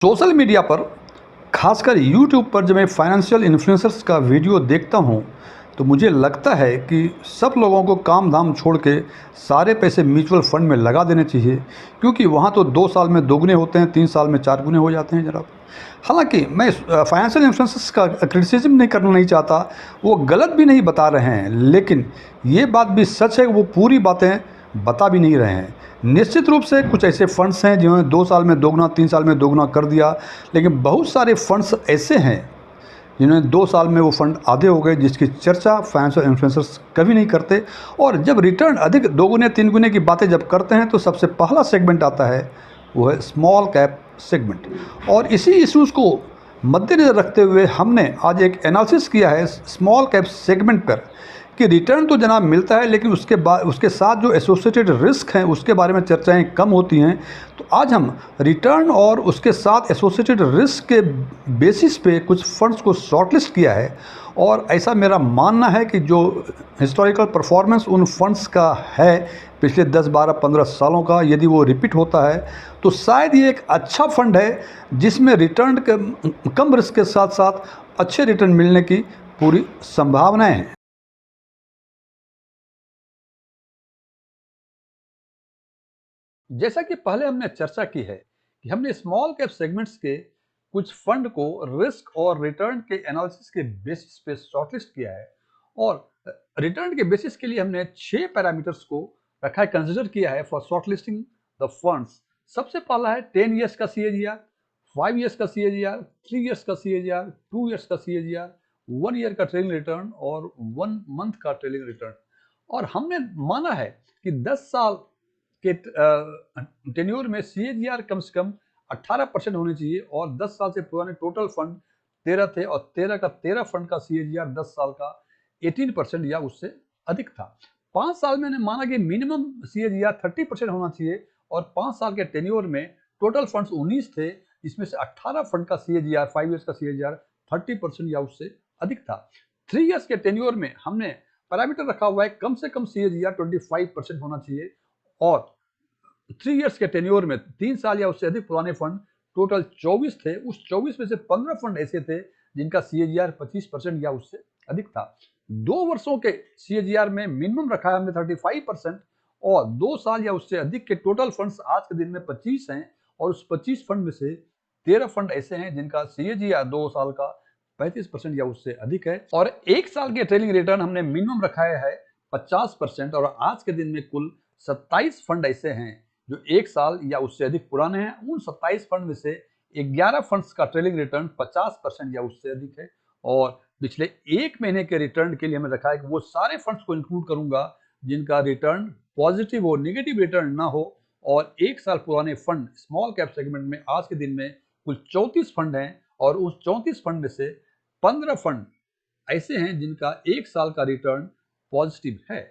Social media पर खासकर YouTube पर जब मैं फाइनेंशियल इन्फ्लुएंसर्स का वीडियो देखता हूं तो मुझे लगता है कि सब लोगों को काम धाम छोड़ के सारे पैसे म्यूचुअल फंड में लगा देने चाहिए, क्योंकि वहां तो 2 साल में दोगुने होते हैं, 3 साल में 4 गुने हो जाते हैं जनाब। हालांकि मैं फाइनेंशियल इन्फ्लुएंसर्स का क्रिटिसिज्म नहीं करना नहीं चाहता, वो गलत भी नहीं बता रहे हैं, लेकिन ये बात भी सच है कि वो पूरी बातें बता भी नहीं रहे हैं। निश्चित रूप से कुछ ऐसे फंड्स हैं जिन्होंने 2 साल में दोगुना, 3 साल में दोगुना कर दिया, लेकिन बहुत सारे फंड्स ऐसे हैं जिन्होंने 2 साल में वो फंड आधे हो गए, जिसकी चर्चा फाइनेंशियल इन्फ्लुएंसर्स कभी नहीं करते। और जब रिटर्न अधिक 2 गुने 3 गुने की बातें जब करते हैं तो सबसे पहला सेगमेंट आता है, वो है स्मॉल कैप सेगमेंट। और इसी इश्यूज़ को मद्देनज़र रखते हुए हमने आज एक एनालिसिस किया है स्मॉल कैप सेगमेंट पर कि रिटर्न तो जनाब मिलता है, लेकिन उसके साथ जो एसोसिएटेड रिस्क हैं उसके बारे में चर्चाएं कम होती हैं। तो आज हम रिटर्न और उसके साथ एसोसिएटेड रिस्क के बेसिस पे कुछ फंड्स को शॉर्टलिस्ट किया है। और ऐसा मेरा मानना है कि जो हिस्टोरिकल परफॉर्मेंस उन फंड्स का है पिछले 10, 12, 15 सालों का, यदि वो रिपीट होता है तो शायद ये एक अच्छा फंड है जिसमें रिटर्न कम रिस्क के साथ साथ अच्छे रिटर्न मिलने की पूरी संभावनाएं हैं। जैसा कि पहले हमने चर्चा की है कि हमने स्मॉल कैप सेगमेंट्स के कुछ फंड को रिस्क और रिटर्न के एनालिसिस के बेसिस पे शॉर्टलिस्ट किया है। और रिटर्न के बेसिस के लिए हमने 6 पैरामीटर्स को रखा है, कंसिडर किया है फॉर शॉर्टलिस्टिंग द फंड्स। सबसे पहला है 10 ईयर्स का CAGR, 5 ईयर्स का CAGR, 3 ईयर्स का CAGR, 2 ईयर्स का CAGR, 1 ईयर का ट्रेलिंग रिटर्न और 1 मंथ का ट्रेलिंग रिटर्न। और हमने माना है कि 10 साल के टेन्योर में CAGR कम से कम 18% होनी चाहिए, और 10 साल से पुराने टोटल फंड 13 थे और 13 फंड का CAGR 10 साल का 18% या उससे अधिक था। 5 साल में माना कि मिनिमम CAGR 30% होना चाहिए, और 5 साल के टेन्योर में टोटल फंड्स 19 थे, जिसमें से 18 फंड का CAGR 5 ईयर्स का CAGR 30% या उससे अधिक था। 3 ईयर्स के टेन्योर में हमने पैरामीटर रखा हुआ है कम से कम CAGR 25% होना चाहिए, और 3 ईयर्स के टेन्योर में 3 साल या उससे अधिक पुराने फंड टोटल 24 थे, उस 24 में से 15 फंड ऐसे थे जिनका CAGR 25% या उससे अधिक था। 2 वर्षों के CAGR में मिनिमम रखा है हमने 35%, और 2 साल या उससे अधिक के टोटल फंड्स आज के दिन में 25 हैं, और उस 25 फंड में से 13 फंड ऐसे हैं जिनका CAGR 2 साल का 35% या उससे अधिक है। और 1 साल के ट्रेलिंग रिटर्न हमने मिनिमम रखा है 50%, और आज के दिन में कुल 27 फंड ऐसे हैं जो 1 साल या उससे अधिक पुराने हैं। उन 27 फंड में से 11 फंड्स का ट्रेलिंग रिटर्न 50% या उससे अधिक है, और पिछले 1 महीने के रिटर्न के लिए हमें रखा है कि वो सारे फंड्स को इंक्लूड करूंगा जिनका रिटर्न पॉजिटिव हो, नेगेटिव रिटर्न ना हो। और 1 साल पुराने फंड स्मॉल कैप सेगमेंट में आज के दिन में कुल 34 फंड हैं, और उस 34 फंड में से 15 फंड ऐसे हैं जिनका 1 साल का रिटर्न पॉजिटिव है।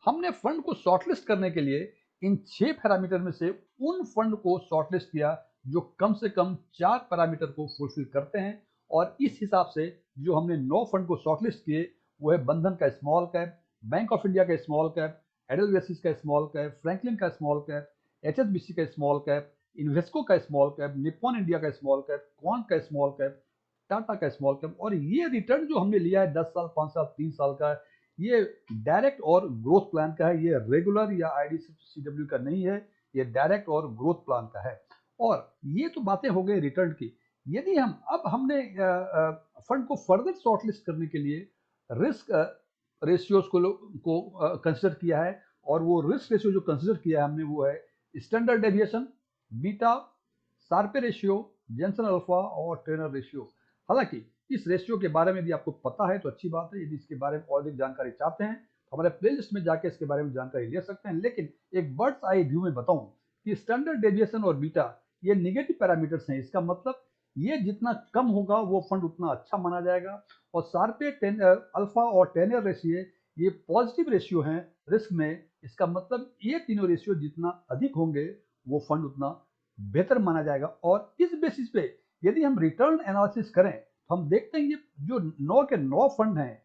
हमने फंड को शॉर्टलिस्ट करने के लिए इन 6 पैरामीटर में से उन फंड को शॉर्टलिस्ट किया जो कम से कम 4 पैरामीटर को फुलफिल करते हैं। और इस हिसाब से जो हमने 9 फंड को शॉर्टलिस्ट किए वो है बंधन का small cap, bank of India का स्मॉल कैप, एडलवेसिस का स्मॉल कैप, फ्रैंकलिन का स्मॉल कैप, HSBC का स्मॉल कैप, इन्वेस्को का स्मॉल कैप, निप्पॉन इंडिया का स्मॉल कैप, क्वांट का स्मॉल कैप, टाटा का स्मॉल कैप। और ये रिटर्न जो हमने लिया है 10 साल, 5 साल, 3 साल का, ये डायरेक्ट और ग्रोथ प्लान का है, ये रेगुलर या IDCW का नहीं है, ये डायरेक्ट और ग्रोथ प्लान का है। और ये तो बातें हो गई रिटर्न की। यदि हमने फंड को फर्दर शॉर्टलिस्ट करने के लिए रिस्क रेशियोज को कंसिडर किया है, और वो रिस्क रेशियो जो कंसिडर किया है हमने वो है standard deviation, beta, Sharpe ratio, Jensen alpha और ट्रेनर रेशियो। हालांकि इस रेशियो के बारे में यदि आपको पता है तो अच्छी बात है, यदि इसके बारे में और अधिक जानकारी चाहते हैं तो हमारे प्लेलिस्ट में जाके इसके बारे में जानकारी ले सकते हैं। लेकिन एक बर्ड्स आई व्यू में बताऊं कि स्टैंडर्ड डेविएशन और बीटा ये निगेटिव पैरामीटर्स हैं, इसका मतलब ये जितना कम होगा वो फंड उतना अच्छा माना जाएगा। और शार्पे अल्फा और टेनर रेशियो ये पॉजिटिव रेशियो हैं रिस्क में, इसका मतलब ये तीनों रेशियो जितना अधिक होंगे वो फंड उतना बेहतर माना जाएगा। और इस बेसिस पे यदि हम रिटर्न एनालिसिस करें तो हम देखते हैं ये जो 9 के 9 फंड हैं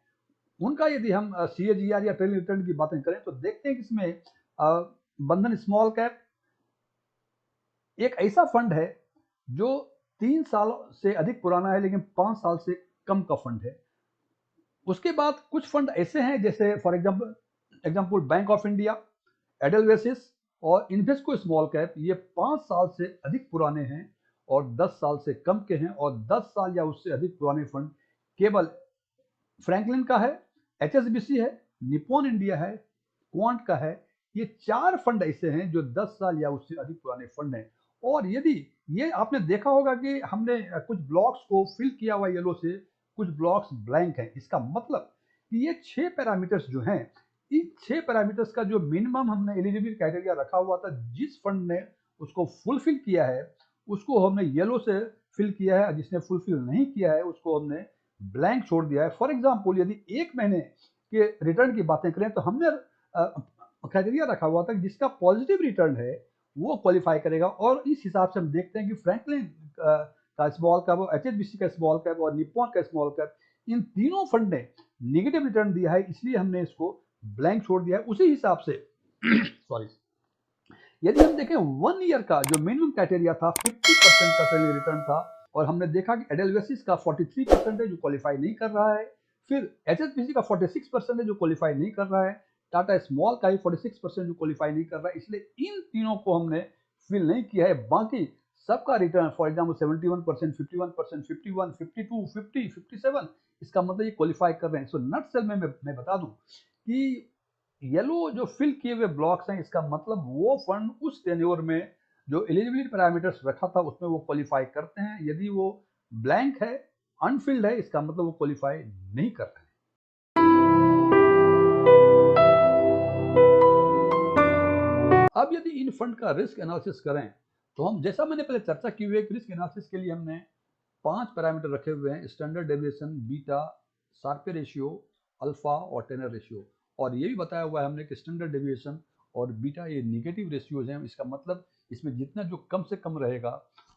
उनका यदि हम CAGR या ट्रेलिंग रिटर्न की बातें करें तो देखते हैं कि इसमें बंधन स्मॉल कैप एक ऐसा फंड है जो 3 साल से अधिक पुराना है लेकिन 5 साल से कम का फंड है। उसके बाद कुछ फंड ऐसे हैं जैसे for example Bank of India, Edelweiss और इन्वेस्को स्मॉल कैप। ये 5 साल से अधिक पुराने हैं और 10 साल से कम के हैं, और 10 साल या उससे अधिक पुराने फंड केवल फ्रैंकलिन का है, एचएसबीसी है, निप्पॉन इंडिया है, क्वांट का है। ये 4 फंड ऐसे हैं जो 10 साल या उससे अधिक पुराने फंड हैं। और यदि ये आपने देखा होगा कि हमने कुछ ब्लॉक्स को फिल किया हुआ येलो से, कुछ ब्लॉक्स ब्लैंक हैं। इसका मतलब कि ये 6 पैरामीटर्स जो हैं, इन 6 पैरामीटर्स का जो मिनिमम हमने एलिजिबिलिटी क्राइटेरिया रखा हुआ था, जिस फंड ने उसको फुलफिल किया है उसको हमने येलो से फिल किया है, जिसने फुलफिल नहीं किया है उसको हमने ब्लैंक छोड़ दिया है। फॉर एग्जाम्पल यदि 1 महीने के रिटर्न की बातें करें तो हमने क्राइटेरिया रखा हुआ था कि जिसका पॉजिटिव रिटर्न है वो क्वालिफाई करेगा, और इस हिसाब से हम देखते हैं कि फ्रैंकलिन का स्मॉल कैप, एचएसबीसी का स्मॉल कैप और निप्पॉन का स्मॉल कैप, इन तीनों फंड ने निगेटिव रिटर्न दिया है, इसलिए हमने इसको ब्लैंक छोड़ दिया है। उसी हिसाब से सॉरी, यदि हम देखें 1 ईयर का जो मिनिमम क्राइटेरिया था 50% का पहले रिटर्न था, और हमने देखा कि एडेलवेसिस का 43% है जो क्वालिफाई नहीं कर रहा है, फिर एचएसबीसी का 46% है जो क्वालिफाई नहीं कर रहा है, टाटा स्मॉल का ही 46% जो क्वालिफाई नहीं कर रहा है, इसलिए इन तीनों को हमने फिल नहीं किया है। बाकी सबका रिटर्न फॉर एग्जाम्पल 71%, 51%, 51, 52, 50, 57, इसका मतलब ये क्वालिफाई कर रहे हैं। सो नट सेल में मैं बता दूं कि येलो जो फिल किए हुए ब्लॉक्स हैं, इसका मतलब वो फंड उस टेन्योर में जो एलिजिबिलिटी पैरामीटर्स रखा था उसमें वो क्वालिफाई करते हैं। यदि वो ब्लैंक है, अनफिल्ड है, इसका मतलब वो क्वालिफाई नहीं कर रहे हैं। अब यदि इन फंड का रिस्क एनालिसिस करें तो हम, जैसा मैंने पहले चर्चा की हुई है, रिस्क एनालिसिस के लिए हमने 5 पैरामीटर रखे हुए हैं: standard deviation, beta, Sharpe ratio, alpha और टेनर रेशियो। और ये भी बताया हुआ है हमने कि स्टैंडर्ड डेविएशन और बीटा ये निगेटिव रेशियोज हैं। इसका मतलब इसमें जितना जो कम से कम रहेगा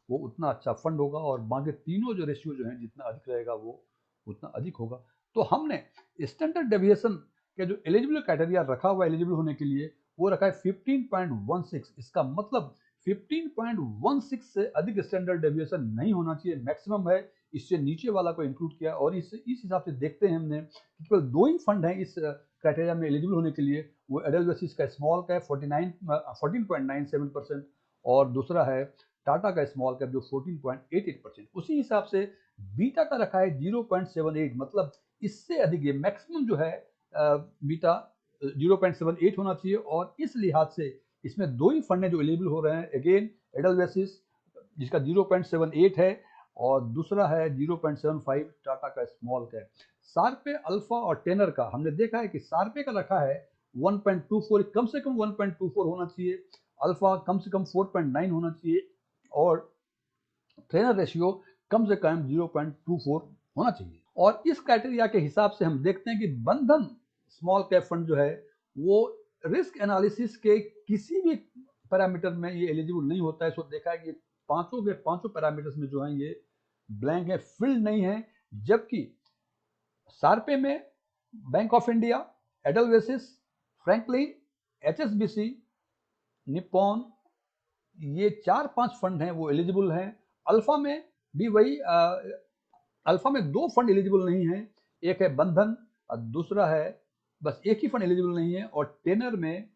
वो उतना अच्छा फंड होगा, और बाकी तीनों जो रेशियो जो हैं जितना अधिक रहेगा वो उतना अधिक होगा। तो हमने स्टैंडर्ड डेविएशन के जो एलिजिबल क्राइटेरिया रखा हुआ है एलिजिबल होने के लिए, वो रखा है 15.16। इसका मतलब 15.16 से अधिक स्टैंडर्ड डेविएशन नहीं होना चाहिए, मैक्सिमम है। इससे नीचे वाला को इंक्लूड किया, और इस हिसाब से देखते हैं हमने कि केवल 2 ही फंड हैं इस क्राइटेरिया में एलिजिबल होने के लिए। वो एडेलवेसिस का स्मॉल कैप 14.97%, और दूसरा है टाटा का स्मॉल कैप जो 14.88%। उसी हिसाब से बीटा का रखा है 0.78, मतलब इससे अधिक, ये मैक्सिमम जो है बीटा 0.78 होना चाहिए। और इस लिहाज से इसमें 2 ही फंड हैं जो एलिजिबल हो रहे हैं, अगेन एडलवेसिस जिसका 0.78 है, और दूसरा है 0.75 टाटा का स्मॉल कैप। शार्पे, अल्फा और टेनर का हमने देखा है कि शार्पे का रखा है 1.24, कम से कम 1.24 होना चाहिए, अल्फा कम से कम 4.9 होना चाहिए, और टेनर रेशियो कम से कम 0.24 होना चाहिए। और इस क्राइटेरिया के हिसाब से हम देखते हैं कि बंधन स्मॉल कैप फंड जो है वो रिस्क एनालिसिस के किसी भी पैरामीटर में ये एलिजिबल नहीं होता है। सो देखा है कि पांचों के पांचों पैरामीटर्स में जो है ये ब्लैंक है, फिल्ड नहीं है। जबकि शार्पे में Bank of India, Edelweiss, Franklin, HSBC, Nippon, ये 4-5 फंड हैं वो एलिजिबल हैं। अल्फा में भी वही, अल्फा में 2 फंड एलिजिबल नहीं है, एक है बंधन और दूसरा है, बस एक ही फंड एलिजिबल नहीं है। और टेनर में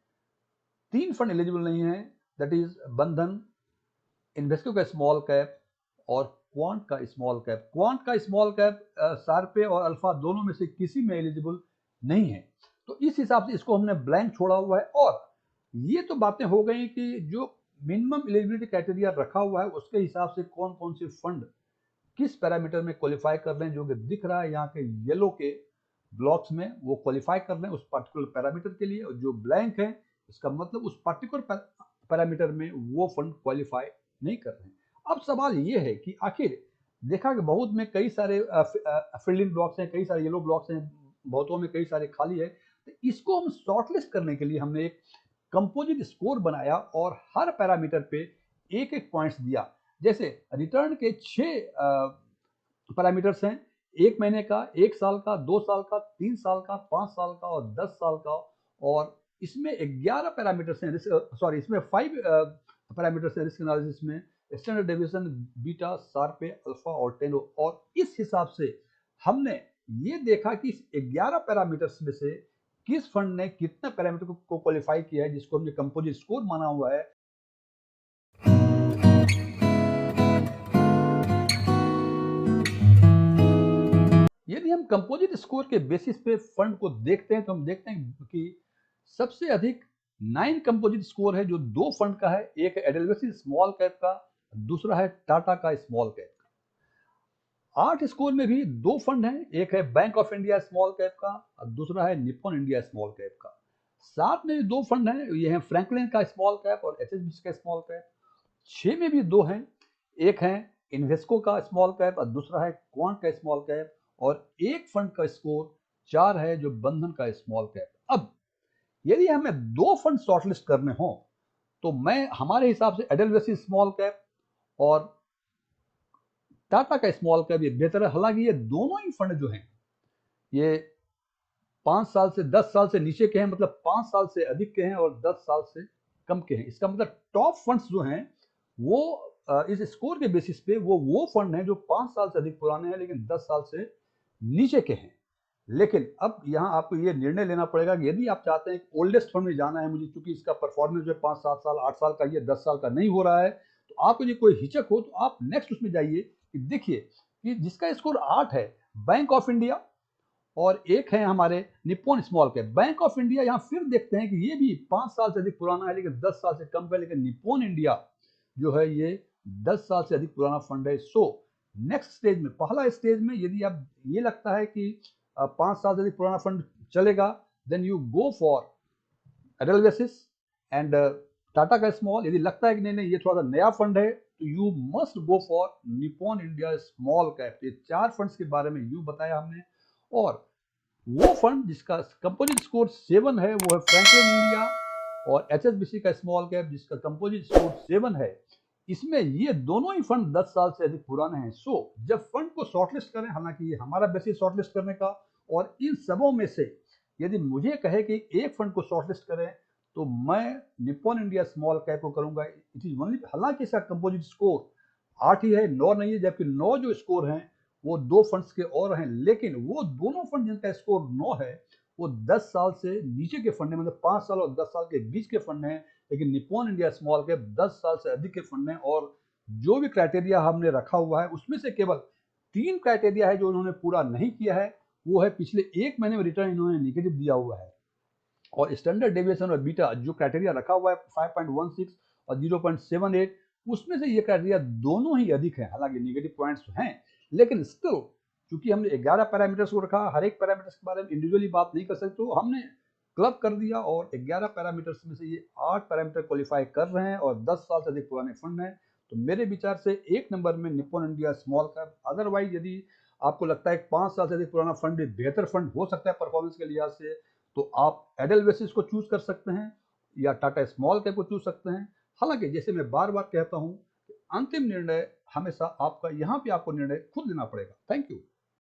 3 फंड एलिजिबल नहीं है, दैट इज बंधन, इन्वेस्को का स्मॉल कैप और क्वांट का स्मॉल कैप। क्वांट का स्मॉल कैप शार्पे और अल्फा दोनों में से किसी में एलिजिबल नहीं है। तो इस हिसाब से इसको हमने ब्लैंक छोड़ा हुआ है। और ये तो बातें हो गई कि जो मिनिमम एलिजिबिलिटी क्राइटेरिया रखा हुआ है उसके हिसाब से कौन कौन से फंड किस पैरामीटर में क्वालिफाई कर रहे हैं, जो कि दिख रहा है यहाँ के येलो के ब्लॉक्स में, वो क्वालिफाई कर रहे हैं उस पर्टिकुलर पैरामीटर के लिए। और जो ब्लैंक है इसका मतलब उस पर्टिकुलर पैरामीटर में वो फंड क्वालिफाई नहीं कर रहे हैं। अब सवाल ये है कि आखिर देखा कि बहुत में कई सारे फिल्डिंग ब्लॉक्स हैं, कई सारे येलो ब्लॉक्स हैं, बहुतों में कई सारे खाली है। तो इसको हम शॉर्टलिस्ट करने के लिए हमने एक कंपोजिट स्कोर बनाया और हर पैरामीटर पे एक एक पॉइंट्स दिया। जैसे रिटर्न के 6 पैरामीटर्स हैं: 1 महीने का, 1 साल का, 2 साल का, 3 साल का, 5 साल का और 10 साल का। और इसमें 11 पैरामीटर्स हैं, सॉरी इसमें 5 पैरामीटर्स हैं रिस्क एनालिसिस में, standard deviation, beta, Sharpe, alpha और टेनो। और इस हिसाब से हमने ये देखा कि इस 11 पैरामीटर्स में से किस फंड ने कितने पैरामीटर को क्वालिफाई किया है, जिसको हमने कंपोजिट स्कोर माना हुआ है। यदि हम कंपोजिट स्कोर के बेसिस पे फंड को देखते हैं तो हम देखते हैं कि सबसे अधिक 9 कंपोजिट स्कोर है जो 2 फंड का है। एक है एडेलवेसिस स्मॉल कैप का, दूसरा है टाटा का स्मॉल कैप का। 8 स्कोर में भी 2 फंड हैं, एक है bank of India small cap का और दूसरा है निप्पॉन इंडिया स्मॉल कैप का। 7 में भी 2 फंड हैं, ये हैं फ्रैंकलिन का स्मॉल कैप और एचएसबीसी का स्मॉल कैप। 6 में भी 2 हैं, एक है इन्वेस्को का स्मॉल कैप और दूसरा है क्वांट का स्मॉल कैप। और एक फंड का स्कोर 4 है जो बंधन का स्मॉल कैप। अब यदि हमें 2 फंड शॉर्टलिस्ट करने हो तो मैं हमारे हिसाब से एडेलवेसिस स्मॉल कैप और टाटा का स्मॉल कैप ये बेहतर है। हालांकि ये दोनों ही फंड जो हैं ये 5 साल से 10 साल से नीचे के हैं, मतलब 5 साल से अधिक के हैं और 10 साल से कम के हैं। इसका मतलब टॉप फंड्स जो हैं वो इस स्कोर के बेसिस पे वो फंड हैं जो 5 साल से अधिक पुराने हैं लेकिन 10 साल से नीचे के हैं। लेकिन अब यहाँ आपको ये निर्णय लेना पड़ेगा कि यदि आप चाहते हैं कि ओल्डेस्ट फंड में जाना है मुझे, क्योंकि इसका परफॉर्मेंस जो है 5-7 साल 8 साल का, ये 10 साल का नहीं हो रहा है, तो आपको यदि कोई हिचक हो तो आप नेक्स्ट उसमें जाइए कि देखिए कि जिसका स्कोर 8 है बैंक ऑफ इंडिया और एक है हमारे Nippon small cap. Bank of India यहाँ फिर देखते हैं कि ये भी 5 साल से अधिक पुराना है लेकिन 10 साल से कम का, लेकिन निप्पॉन इंडिया जो है ये 10 साल से अधिक पुराना फंड है। सो नेक्स्ट स्टेज में, पहला स्टेज में यदि आप ये लगता है कि 5 साल से अधिक पुराना फंड चलेगा, then you go for Edelweiss and Tata का स्मॉल। यदि लगता है कि नहीं नहीं ये थोड़ा सा नया फंड है तो you must go for Nippon India small cap. ये 4 फंड्स के बारे में यूं बताया हमने। और वो फंड जिसका कंपोजिट स्कोर 7 है वो है फ्रैंकलिन इंडिया, और एचएसबीसी का स्मॉल कैप जिसका कंपोजिट स्कोर 7 है। इसमें ये दोनों ही फंड 10 साल से अधिक पुराने हैं। सो जब फंड को शॉर्टलिस्ट करें, हालांकि ये हमारा बेसिस शॉर्टलिस्ट करने का, और इन सबों में से यदि मुझे कहे कि एक फंड को शॉर्टलिस्ट करें तो मैं निप्पॉन इंडिया स्मॉल कैप को करूंगा। इट इज ओनली, हालांकि इसका कंपोजिट स्कोर 8 ही है, 9 नहीं है, जबकि 9 जो स्कोर हैं वो 2 फंड्स के और हैं, लेकिन वो दोनों फंड जिनका स्कोर 9 है वो 10 साल से नीचे के फंड है, मतलब 5 साल और 10 साल के बीच के फंड हैं। लेकिन निप्पॉन इंडिया स्मॉल कैप 10 साल से अधिक के फंड हैं। और जो भी क्राइटेरिया हमने रखा हुआ है उसमें से केवल 3 क्राइटेरिया है जो उन्होंने पूरा नहीं किया है। वो है पिछले 1 महीने में रिटर्न इन्होंने नेगेटिव दिया हुआ है, और स्टैंडर्ड डेविएशन और बीटा जो क्राइटेरिया रखा हुआ है 5.16 और 0.78, उसमें से ये क्राइटेरिया दोनों ही अधिक है। हालांकि नेगेटिव पॉइंट्स हैं लेकिन स्टिल चूंकि हमने 11 पैरामीटर्स को रखा, हर एक पैरामीटर्स के बारे में इंडिविजुअली बात नहीं कर सकते, तो हमने क्लब कर दिया और 11 पैरामीटर्स में से ये 8 पैरामीटर क्वालिफाई कर रहे हैं और 10 साल से अधिक पुराने फंड हैं। तो मेरे विचार से 1 नंबर में Nippon India small cap. Otherwise यदि आपको लगता है कि 5 साल से अधिक पुराना फंड भी बेहतर फंड हो सकता है परफॉर्मेंस के लिहाज से, तो आप एडेलवेसिस को चूज कर सकते हैं या टाटा स्मॉल कैप को चूज सकते हैं। हालांकि जैसे मैं बार बार कहता हूं, अंतिम निर्णय हमेशा आपका, यहाँ पे आपको निर्णय खुद लेना पड़ेगा। Thank you.